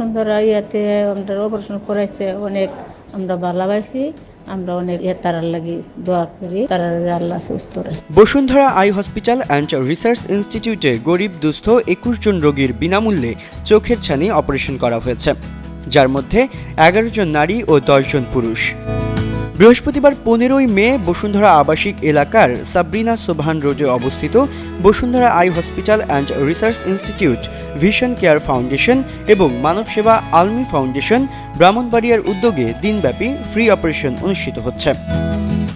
বসুন্ধরা ইয়াতে আমরা অপারেশন করাইছে অনেক আমরা ভালো পাইছি। আমরা অনেক তারার লাগি দোয়া করি, তারা আল্লাহ সুস্থ রাখে। Bashundhara eye hospital and research ইনস্টিটিউটে গরিব দুস্থ 21 জন রোগীর বিনামূল্যে চোখের ছানি অপারেশন করা হয়েছে, যার মধ্যে 11 জন নারী ও 10 জন পুরুষ। বৃহস্পতিবার 15 মে বসুন্ধরা আবাসিক এলাকার সাবরিনা সোবহান রোডে অবস্থিত Bashundhara eye hospital and research institute, vision care foundation এবং মানব সেবা আলমি ফাউন্ডেশন ব্রাহ্মণবাড়িয়ার উদ্যোগে দিনব্যাপী ফ্রি অপারেশন অনুষ্ঠিত হচ্ছে।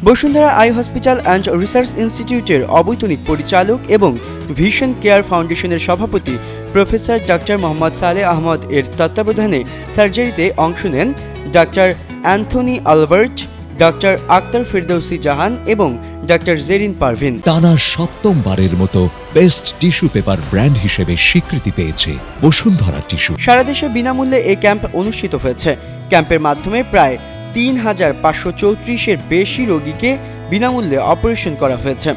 Bashundhara eye hospital and research ইনস্টিটিউটের অবৈতনিক পরিচালক এবং ভিশন কেয়ার ফাউন্ডেশনের সভাপতি প্রফেসর ডাক্তার মোহাম্মদ সালেহ আহমদ এর তত্ত্বাবধানে সার্জারিতে অংশ নেন doctor Anthony Albert, doctor Akhtar Ferdousi Jahan এবং ডাক্তার জেরিন পারভিন। টানা 7মবারের মতো বেস্ট টিস্যু পেপার ব্র্যান্ড হিসেবে স্বীকৃতি পেয়েছে বসুন্ধরা টিস্যু। সারা দেশে বিনামূল্যে এই ক্যাম্প অনুষ্ঠিত হয়েছে। ক্যাম্পের মাধ্যমে প্রায় 3534-এর বেশি রোগীকে বিনামূল্যে অপারেশন করা হয়েছে।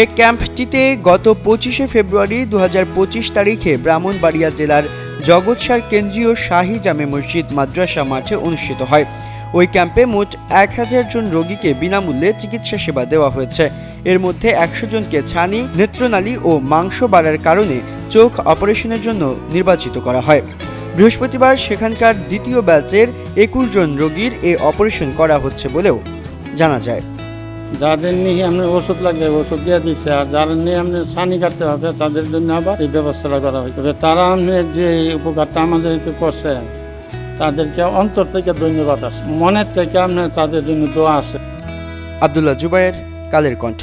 এই ক্যাম্পটিতে গত 25 ফেব্রুয়ারি 2025 তারিখে ব্রাহ্মণবাড়িয়া জেলার জগৎসার কেন্দ্রীয় শাহী জামে মসজিদ মাদ্রাসা মাঠে অনুষ্ঠিত হয়। ওই ক্যাম্পে মোট 1000 জন রোগীকে বিনামূল্যে চিকিৎসা সেবা দেওয়া হয়েছে। এর মধ্যে 100 জনকে ছানি, নেত্রনালী ও মাংস বাড়ার কারণে চোখ অপারেশনের জন্য নির্বাচিত করা হয়। বৃহস্পতিবার সেখানকার দ্বিতীয় ব্যাচের 21 জন রোগীর এই অপারেশন করা হচ্ছে বলেও জানা যায়। যাদের নিয়ে আপনি ওষুধ লাগবে ওষুধ দিয়ে দিচ্ছে, আর যারা নিয়ে আপনি ছানি কাটতে হবে তাদের জন্য আবার এই ব্যবস্থাটা করা হয়েছে। তারা আপনি যে উপকারটা আমাদেরকে করছে তাদেরকে অন্তর থেকে ধন্যবাদ আছে, মনের থেকে আপনার তাদের জন্য দোয়া আছে। আব্দুল্লাহ জুবায়ের, কালের কণ্ঠ।